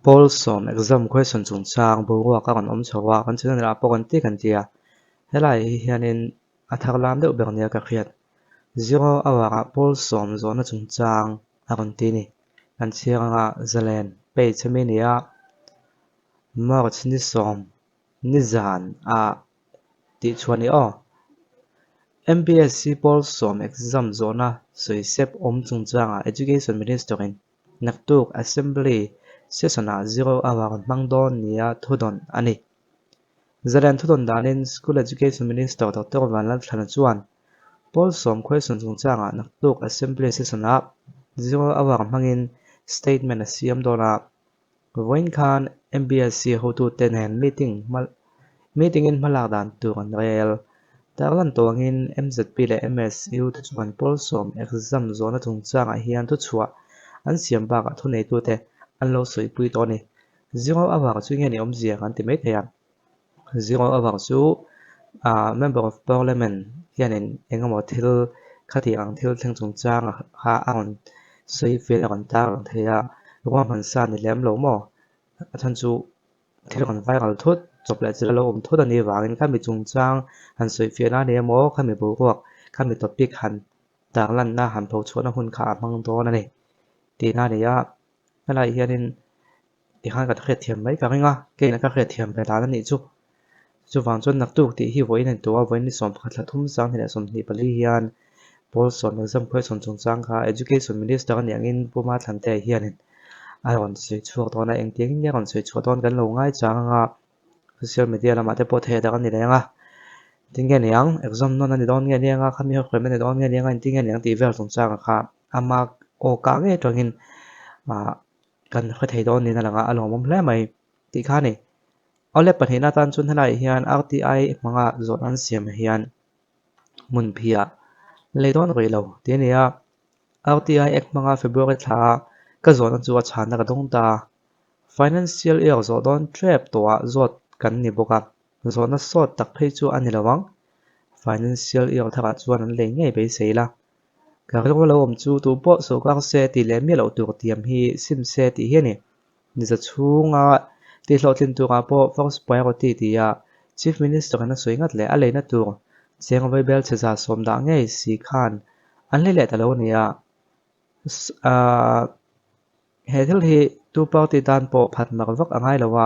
Paul som exam question chung chang buwa ka kan om chawa kan chuna ra po kan ti kan tia helai hianin athak lam deuh ber nia ka khiat zero awaka Paul som zona chung chang a kan ti ni kan chianga zalen pe chami nia march ni som ni zan a ti chuani o MBSC Paul som exam zona soisep om chung changa education minister in naktuk assembly session a zero awak mangdon nia thudon ani zaren thudon danin school education minister dr vanlal thana chuan Paul som question chung changa naktuk assembly session a zero awak mangin statement a siam dona voin khan MBSC hotu ten hen meeting in malak dan tu kan rel tarlan tawngin MZP le MSU tu chuan Paul som exam zona chung changa hian tu chua an siam baka thu nei tu te an lo soi pui to ni zero awak chu nge ni om zia kan ti mai thea zero awak chu member of parliament hianin engemaw thil khati ang thil thleng chung changa ha ang soi fel kan tar thea ruam han sa ni lem lo mo athan chu thil kan viral thut chop la chila lo om thut ani wangin khami chung chang han soi fel na ne mo khami bu ruak khami topic han tarlan na han tho chona hun kha mang do na ni ti na ne ya helai hianin ti khan ka khet thiam mai ka ringa ke na ka khet thiam pe la ni chu wang chon nak tu ti hi voin an to voin ni som khatla thum sang hena som ni pali hian Paul som exam question chung chang kha education minister ani angin puma thante hianin a ron sei chuak dona eng ting nge ron sei chuak don kan lo ngai changa social media lama te po the da kan ni lenga tinge niang exam non ani don nge nianga khami ho khremen don nge nianga tinge niang ti vel chung changa kha ama o ka nge tangin ma kan kha thei don ni na langa along mom hle mai ti kha ni ole panhina tan chun halai hian RTI manga zon an siam hian mun phia leidon reilo tiania RTI ek manga February tha ka zon an chuwa chhana ka dong ta financial year zo don trap to a zot kan ni boka zona sot tak phei chu ani lawang financial year thaka chuan an le ngei be seila ka ro lo om chu tu po so ka se ti le mi lo tur tiam hi sim se ti hiani ni za chunga ti hlotlin tura po first priority ti ya chief minister na soingat le ale na tur cheng vai bel cheza som da ngei si khan an le ta lo nia he thil hi tu party dan po phat mak vak angai lawa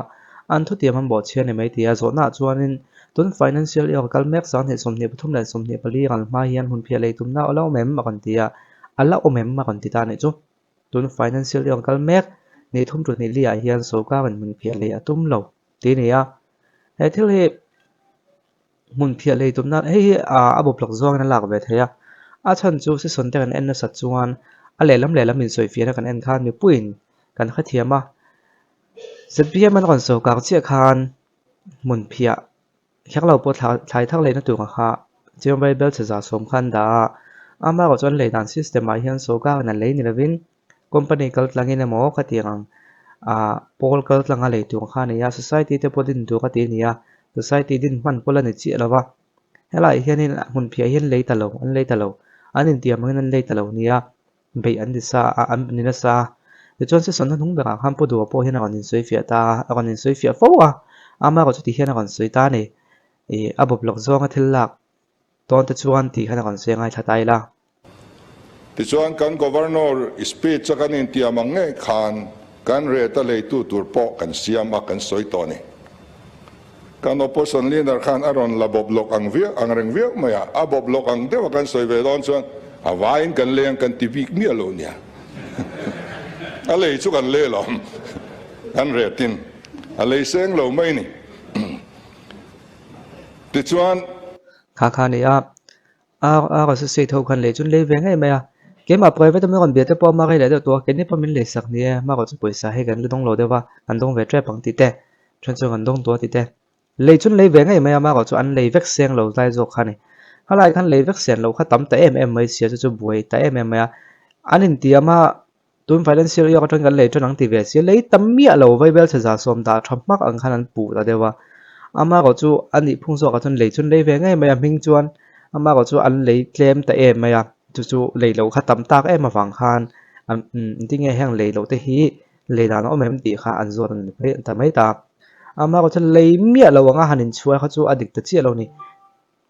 an thu tiam han bo chian ni mai tia zo na chuanin tun financial year kal mek san he som ni pathum le som ni pali ral ma hian hun phia leitum na alo mem ma kan tia ala o mem ma kan ti ta ni chu tun financial year kal mek ni thum tu ni lia hian so ka kan mun phia le atum lo ti ni ya he thil hi mun phia leitum na he a bo plak zong na lak ve theya a chan chu se son te kan en na sa chuan a lelam in soi fia na kan en khan mi puin kan kha thiama ZPM an kan so kar chia khan mun phia khyak lo po thlai thak le na tu kha chiang bai bel cha som khan da ama ko chon le dan system a hian so ka na le ni lovin company kal tlangin emo khatiang pol kal tlanga le tu kha ni ya society te podin tu ka ti ni ya society din man pola ni chi lawa helai hianin mun phia hian le ta lo an le ta lo anin tiam an le ta lo ni ya bei an disa an ni na sa the chon se son hung bera ham po do po hian an in soi fia ta an in soi fia fo ama ko chu ti hian an soi ta ni abo blok zonga thil lak ton te chuan ti khana kan se ngai thatai la ti chuan kan governor speech kan in tiamang nge khan kan re ta le tu tur po kan siam a kan soi to ni kan opposition leader khan aron la bob lok ang via ang reng via maya abob lok ang de kan soi ve don chuan awain kan leng kan tv mi alo nia ale chu kan le lo kan re tin ale seng lo mai ni ti chuan kha ni a ko se tho khan le chun le ve ngai maya ke ma private me kon bete po ma kai le to ke ni pamin le sak ni ma ko chu poisa he kan lu dong lo de wa an dong ve tre pang ti te chon chu kan dong to ti te le chun le ve ngai maya ma ko chu an le vek seng lo dai zo khani halai khan le vek sen lo kha tam ta mai sia chu buai ta maya anin ti ama tun financial year ton kan le ton ang ti ve sia le tam mi alo vai bel cha som da thamak ang khan an pu da dewa ama ko chu ani phung so ka chun le chun le ve ngai maya ming chuan ama ko chu an le claim ta maya chu le lo kha tam tak ma wang khan ti nge hang le lo te hi le dan om em ti kha an zo an pe ta mai ta ama ko chan le mi lo nga hanin chuai kha chu adik ta chi lo ni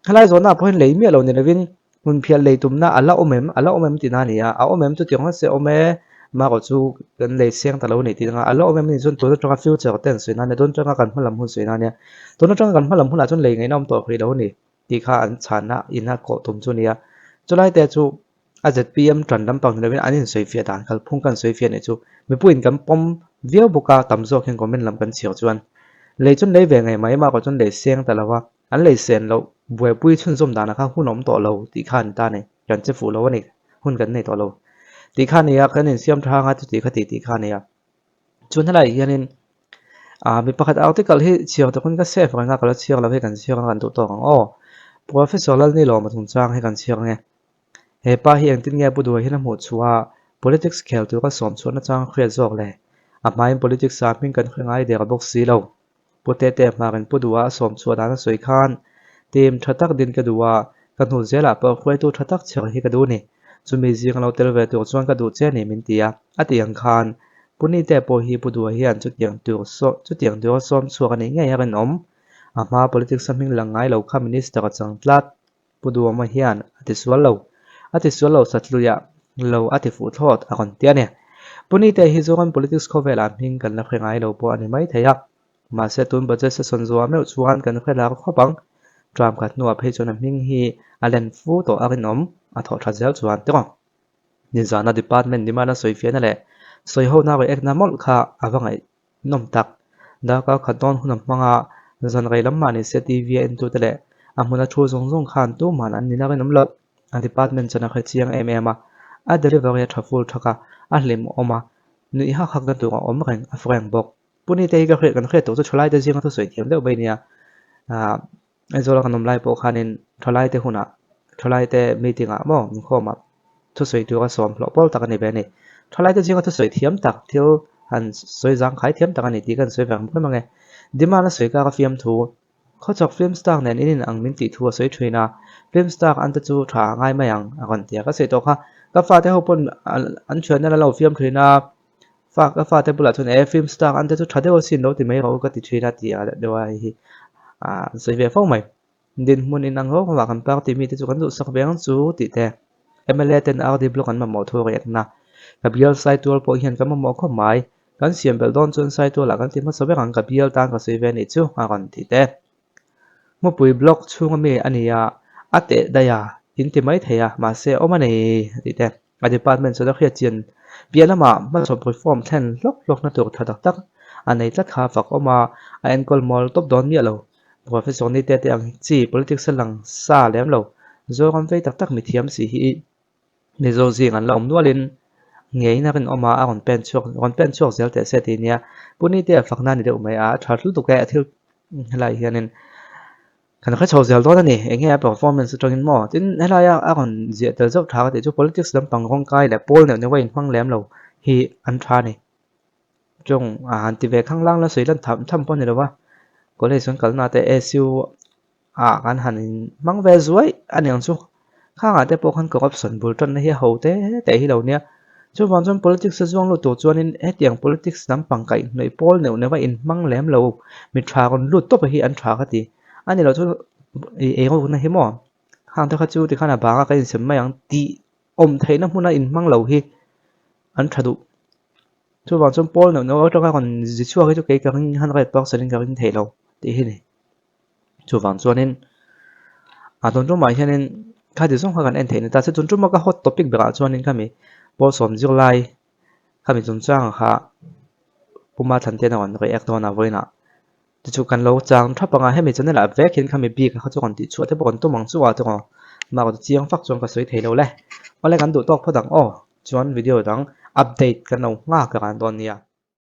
halai zo na point le mi lo ni levin mun phial le tum na ala om em ti na ni a om em tu ti nga se om e ma ko chu kan le siang ta lo ni ti nga ala om em ni chun to tanga future ten sui na ne don tanga kan hmalam hun sui na ne to na tanga kan hmalam hun a chun le ngai nom to khri lo ni ti kha an chana ina ko tum chu ni a chulai te chu a zpm tran lam pang levin anin soi fia dan khal phung kan soi fia ne chu mi puin kan pom viau buka tam zo khen comment lam kan chiao chuan le chun le ve ngai mai ma ko chun le siang ta lawa an le sen lo buai pui chun zum dana kha hunom to lo ti khan ta ne kan che fu lo ni hun kan nei to lo ti khan ne ya kan in siam thanga tu ti khati ti khan ne ya chun halai hianin mi pakhat article hi chiao to kun ka se fa nga kala chiao la ve kan chiao kan tu to o professor lal ni lo ma thung chang he kan chiao nge he pa hi ang tin nge bu du hi na mu chuwa politics khel tu ka som chuna chang khre jok le a mai politics sa ping kan khngai de ka box si lo putte te ma kan pu duwa som chuwa da na soi khan tim thatak din ka duwa kan hu zela pa khwai tu thatak chher hi ka du ni chumi jing lo tel ve tu chuan ka du che ni min tia ati ang khan puni te po hi pu duwa hian chu tiang tu som chuwa kan nge ya kan om ama politics saming langai lo kha minister ka chang tlat pu duwa ma hian ati sual lo satluya lo ati fu thot a kon tia ne puni te hi zo kan politics khovela ming kan la khengai lo po ani mai theya ma se tun budget se son zo me chuan kan khela ko khopang tram khat nuwa phei chona ming hi alen fu to akin om a tho tha zel chuan te ko ni zana department dimana soi fiana le soi ho na ko ek na mol kha awangai nom tak da ka khaton hunam manga zan gai lam mani se tv en tu tele amuna thu zong zong khan tu man an ni na kan om lo a department chana kha chiang a delivery thaful thaka a hlim oma ni ha khak na tu om reng a freng bok puni te ga khre kan khre to chu cholai te jinga to soi thiam deuh bai nia zola kan nom lai po khanin tholai te huna tholai te meeting a mo khoma thu soi tu ka som hlo pol tak ani be ni tholai te jinga to soi thiam tak thil han soi jang khai thiam tak ani ti kan soi wang mangai dimana soi ka fiam thu kho chok film star nen in ang min ti thu soi thina film star an ta chu tha ngai mayang a kon tia ka se to kha ka fa te hopon an chuan na lo film thina fa te bula chun e film star an te chu thade o sin lo ti mai ro ka ti thina ti a dewa hi soi ve fo mai din mun in ang ho wa kan par ti mi te chu kan du sak beng chu ti te mla ten rd block an ma mo tho rek na ka bial sai tur po hian ka mo kho mai kan siam bel don chun sai tu la kan ti ma so be kan ka bial tan ka soi ve ni chu a kon ti te mo pui block chunga mi ania ate daya in ti mai theya ma se o mani ti te a department so da khia chin pianama ma so perform thlen lok na tur thadak tak anei tlat kha fak oma a enkol mol top don mi lo professor ni te ang chi politics lang sa lem lo zo kan ve tak mi thiam si hi ni zo jing an lom nualin ngei na kan oma a kon pen chok zel te se ti nia puni te fakna ni de umai a thatlu tu ka athil helai hianin kan kha chho zel don ani enge performance tongin mo tin helaya a kon je tel zau tha te chu politics lam pang rong kai le pol ne wai phang lem lo hi an tha ni chong an ti ve khang lang la soi lan tham pon ni lawa ko le son kalna te su kan han mang ve zuai an yang chu khang a te po khan corruption bul ton hi ho te hi lo nia chu wan chon politics se zong lo to chuanin tiang politics lam pang kai nei pol ne wai in mang lem lo mi tha kon lut to hi an tha ka ti ani lo chu e ko na hi mo hang ta kha chu ti khana ba ka in sem ma yang ti om theina huna in mang lo hi an thadu chu wan chon pol no to ka kon ji chu ka chu ke ka ring 100% ka ring thelo ti hi ni chu wan chuanin a don ro mai hianin kha ti song kha kan en theina ta se chun chu ma ka hot topic bera chuanin kami pol som zir lai kami chun chang kha puma than te na on re ek dona voina chu kan lo chang thapanga hemi chane la vekin khami bi ka chu kan ti chu te bon to mang chu wa to ma ko chiang fak chong ka soi thelo le ole kan du tok phodang o chuan video dang update kan no nga ka kan don nia